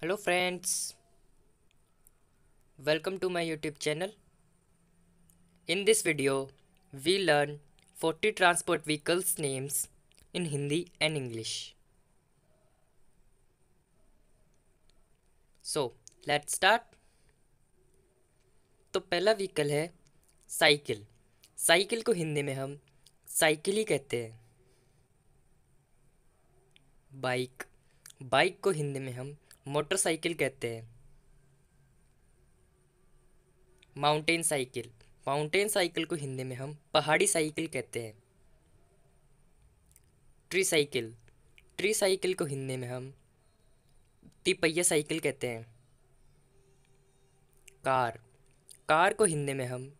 Hello friends, welcome to my YouTube channel. In this video, we learn 40 transport vehicles names in Hindi and English. So, let's start. तो पहला vehicle है cycle. Cycle को हिंदी में हम cycle ही कहते हैं। Bike, bike को हिंदी में हम मोटरसाइकिल कहते हैं। माउंटेन साइकिल, माउंटेन साइकिल को हिंदी में हम पहाड़ी साइकिल कहते हैं। ट्री साइकिल, ट्री साइकिल को हिंदी में हम तिपहिया साइकिल कहते हैं। कार, कार को हिंदी में हम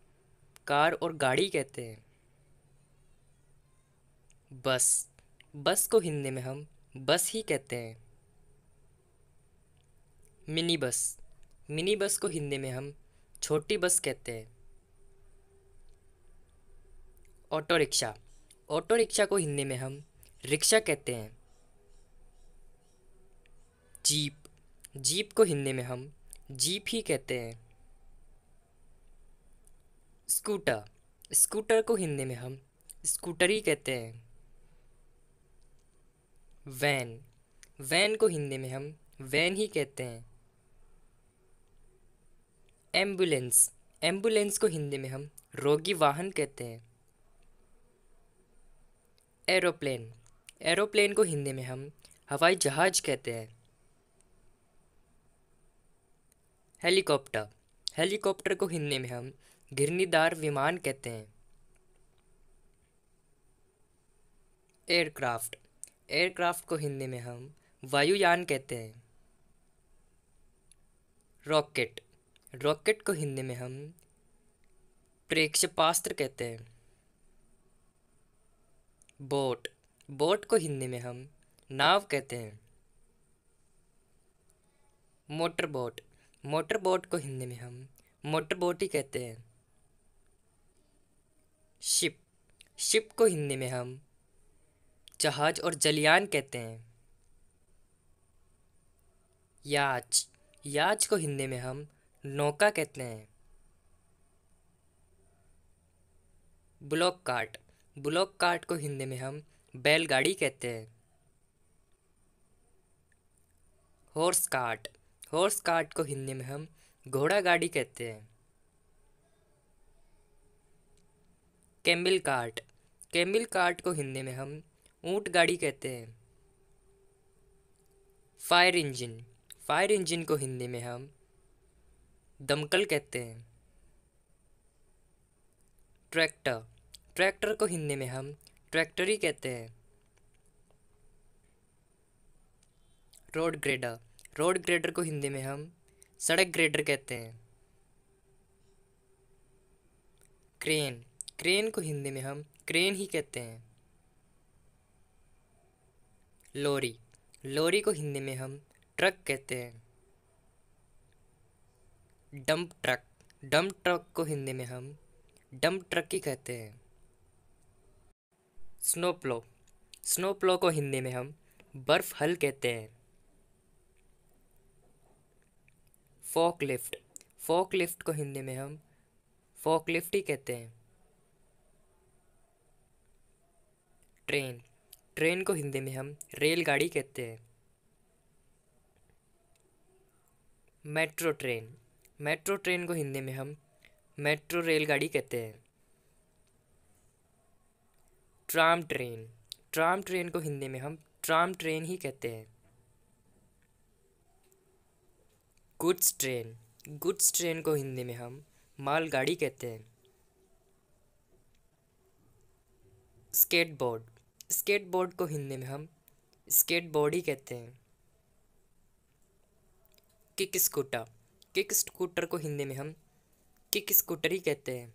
कार और गाड़ी कहते हैं। बस, बस को हिंदी में हम बस ही कहते हैं। मिनी बस, मिनी बस को हिंदी में हम छोटी बस कहते हैं। ऑटो रिक्शा, ऑटो रिक्शा को हिंदी में हम रिक्शा कहते हैं। जीप, जीप को हिंदी में हम जीप ही कहते हैं। स्कूटर, स्कूटर को हिंदी में हम स्कूटर ही कहते हैं। वैन, वैन को हिंदी में हम वैन ही कहते हैं। एम्बुलेंस, एम्बुलेंस को हिंदी में हम रोगी वाहन कहते हैं। एरोप्लेन, एरोप्लेन को हिंदी में हम हवाई जहाज कहते हैं। हेलीकॉप्टर, हेलीकॉप्टर को हिंदी में हम घिरनीदार विमान कहते हैं। एयरक्राफ्ट, एयरक्राफ्ट को हिंदी में हम वायुयान कहते हैं। रॉकेट, रॉकेट को हिंदी में हम प्रक्षेपास्त्र कहते हैं। बोट, बोट को हिंदी में हम नाव कहते हैं। मोटर बोट, मोटर बोट को हिंदी में हम मोटर बोट ही कहते हैं। शिप, शिप को हिंदी में हम जहाज और जलयान कहते हैं। याच, याच को हिंदी में हम नौका कहते हैं। ब्लॉक कार्ट, ब्लॉक कार्ट को हिंदी में हम बैलगाड़ी कहते हैं। हॉर्स कार्ट, हॉर्स कार्ट को हिंदी में हम घोड़ा गाड़ी कहते हैं। कैमिल कार्ट, कैमिल कार्ट को हिंदी में हम ऊंट गाड़ी कहते हैं। फायर इंजन, फायर इंजन को हिंदी में हम दमकल कहते हैं। ट्रैक्टर, ट्रैक्टर को हिंदी में हम ट्रैक्टर ही कहते हैं। रोड ग्रेडर, रोड ग्रेडर को हिंदी में हम सड़क ग्रेडर कहते हैं। क्रेन, क्रेन को हिंदी में हम क्रेन ही कहते हैं। लॉरी, लॉरी को हिंदी में हम ट्रक कहते हैं। डंप ट्रक, डंप ट्रक को हिंदी में हम डंप ट्रक ही कहते हैं। स्नो प्लो, स्नो प्लो को हिंदी में हम बर्फ हल कहते हैं। फोक लिफ्ट, फोक लिफ्ट को हिंदी में हम फोक लिफ्ट ही कहते हैं। ट्रेन, ट्रेन को हिंदी में हम रेलगाड़ी कहते हैं। मेट्रो ट्रेन, मेट्रो ट्रेन को हिंदी में हम मेट्रो रेलगाड़ी कहते हैं। ट्राम ट्रेन, ट्राम ट्रेन को हिंदी में हम ट्राम ट्रेन ही कहते हैं। गुड्स ट्रेन, गुड्स ट्रेन को हिंदी में हम मालगाड़ी कहते हैं। स्केटबोर्ड, स्केटबोर्ड को हिंदी में हम स्केटबोर्ड ही कहते हैं। किक स्कूटर, किक स्कूटर को हिंदी में हम किक स्कूटर ही कहते हैं।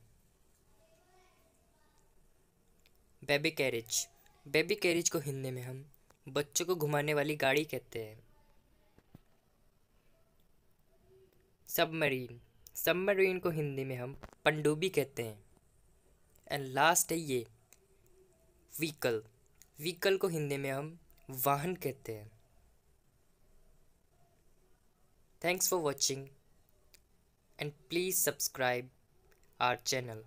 बेबी कैरेज, बेबी कैरेज को हिंदी में हम बच्चों को घुमाने वाली गाड़ी कहते हैं। सबमरीन, सबमरीन को हिंदी में हम पनडुब्बी कहते हैं। एंड लास्ट है ये व्हीकल, व्हीकल को हिंदी में हम वाहन कहते हैं। Thanks for watching and please subscribe our channel.